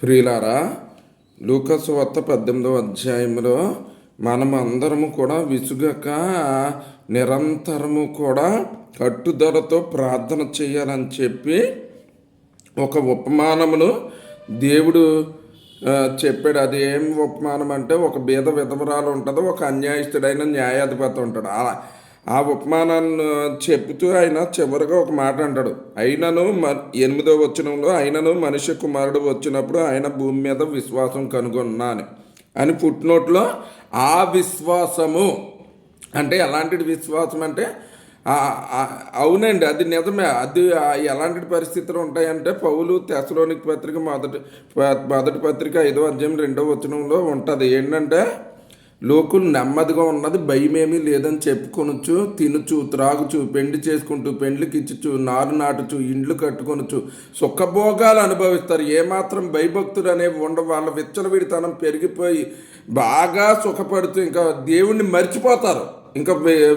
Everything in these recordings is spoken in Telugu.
ప్రియులారా, లూకా సువార్త 18వ అధ్యాయంలో మనం అందరము కూడా విసుగక నిరంతరము కూడా కట్టుదలతో ప్రార్థన చేయాలని చెప్పి ఒక ఉపమానమును దేవుడు చెప్పాడు. అది ఏం ఉపమానం అంటే, ఒక బీద విధవరాలు ఉంటుంది, ఒక అన్యాయస్తుడైన న్యాయాధిపతి ఉంటాడు. ఆ ఉపమానాన్ని చెబుతూ ఆయన చివరిగా ఒక మాట అంటాడు. అయినను 8వ వచనంలో, అయినను మనిషి కుమారుడు వచ్చినప్పుడు ఆయన భూమి మీద విశ్వాసం కనుగొన్నాను అని ఫుట్నోట్లో ఆ విశ్వాసము అంటే ఎలాంటి విశ్వాసం అంటే, అవునండి అది నిజమే. అది ఎలాంటి పరిస్థితులు ఉంటాయంటే, పౌలు తెస్సలోనిక పత్రిక మొదటి పత్రిక 5వ అధ్యాయం 2వ వచనంలో ఉంటుంది. ఏంటంటే, లోకులు నెమ్మదిగా ఉన్నది భయమేమీ లేదని చెప్పుకొనొచ్చు, తినుచు త్రాగుచు పెండ్లి చేసుకుంటూ పెండ్లికి ఇచ్చుచు నారు నాటుచు ఇండ్లు కట్టుకొనొచ్చు సుఖభోగాలు అనుభవిస్తారు. ఏమాత్రం భయభక్తులు అనేవి ఉండవు. వాళ్ళ విచ్చలవిడితనం పెరిగిపోయి బాగా సుఖపడుతూ ఇంకా దేవుణ్ణి మర్చిపోతారు. ఇంకా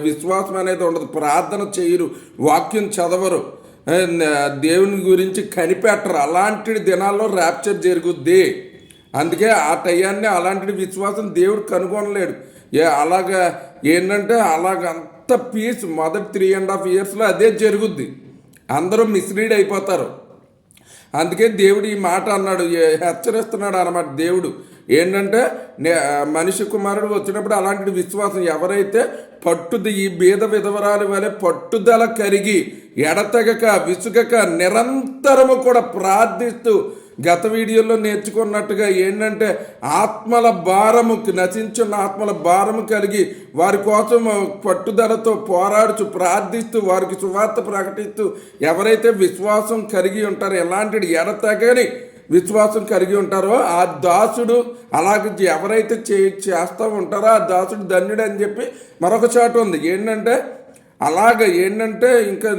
విశ్వాసం అనేది ఉండదు. ప్రార్థన చేయరు, వాక్యం చదవరు, దేవుని గురించి కనిపెట్టరు. అలాంటి దినాల్లో ర్యాప్చర్ జరుగుద్ది. అందుకే ఆ టయాన్ని అలాంటి విశ్వాసం దేవుడు కనుగొనలేడు. అలాగా ఏంటంటే, అంత పీస్ మొదటి 3.5 ఇయర్స్లో అదే జరుగుద్ది. అందరూ మిస్లీడ్ అయిపోతారు. అందుకే దేవుడు ఈ మాట అన్నాడు, హెచ్చరిస్తున్నాడు అన్నమాట. దేవుడు ఏంటంటే, మనిషి కుమారుడు వచ్చినప్పుడు అలాంటి విశ్వాసం ఎవరైతే ఈ బీద విధవరాలి వలె పట్టుదల కరిగి ఎడతెగక విసుగక నిరంతరము కూడా ప్రార్థిస్తూ, గత వీడియోలో నేర్చుకున్నట్టుగా ఏంటంటే, ఆత్మల భారము నశించిన ఆత్మల భారము కలిగి వారి కోసం పట్టుదలతో పోరాడుచు ప్రార్థిస్తూ వారికి సువార్త ప్రకటిస్తూ ఎవరైతే విశ్వాసం కలిగి ఉంటారో, ఎలాంటి ఎడతెగని విశ్వాసం కలిగి ఉంటారో ఆ దాసుడు, అలాగే ఎవరైతే చేస్తూ ఉంటారో ఆ దాసుడు ధన్యుడు అని చెప్పి మరొక చాటు ఉంది. ఏంటంటే ఇంకా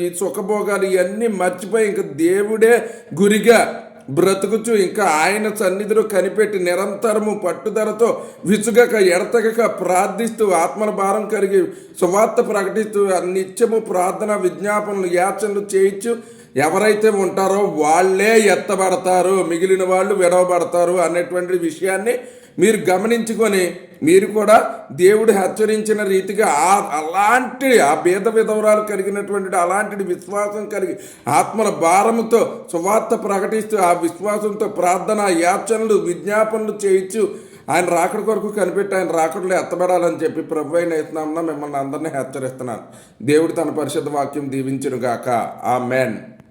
ఈ సుఖభోగాలు ఇవన్నీ మర్చిపోయి ఇంకా దేవుడే గురిగా బ్రతుకుచు ఇంకా ఆయన సన్నిధిలో కనిపెట్టి నిరంతరము పట్టుదలతో విసుగక ఎడతెగక ప్రార్థిస్తూ ఆత్మల భారం కలిగి సువార్త ప్రకటిస్తూ నిత్యము ప్రార్థన విజ్ఞాపనలు యాచనలు చేయించు ఎవరైతే ఉంటారో వాళ్ళే ఎత్తబడతారు, మిగిలిన వాళ్ళు విడవబడతారు అనేటువంటి విషయాన్ని మీరు గమనించుకొని మీరు కూడా దేవుడు హెచ్చరించిన రీతిగా ఆ బీద విధవరాలు కలిగినటువంటి అలాంటి విశ్వాసం కలిగి ఆత్మల భారముతో సువార్త ప్రకటిస్తూ ఆ విశ్వాసంతో ప్రార్థన యాచనలు విజ్ఞాపనలు చేయించు ఆయన రాకడ కొరకు కనిపెట్టి ఆయన రాకడలో ఎత్తబడాలని చెప్పి ప్రభు అయిన యేసునామమున మిమ్మల్ని అందరినీ హెచ్చరిస్తున్నాను. దేవుడు తన పరిశుద్ధ వాక్యం దీవించును గాక. ఆమేన్.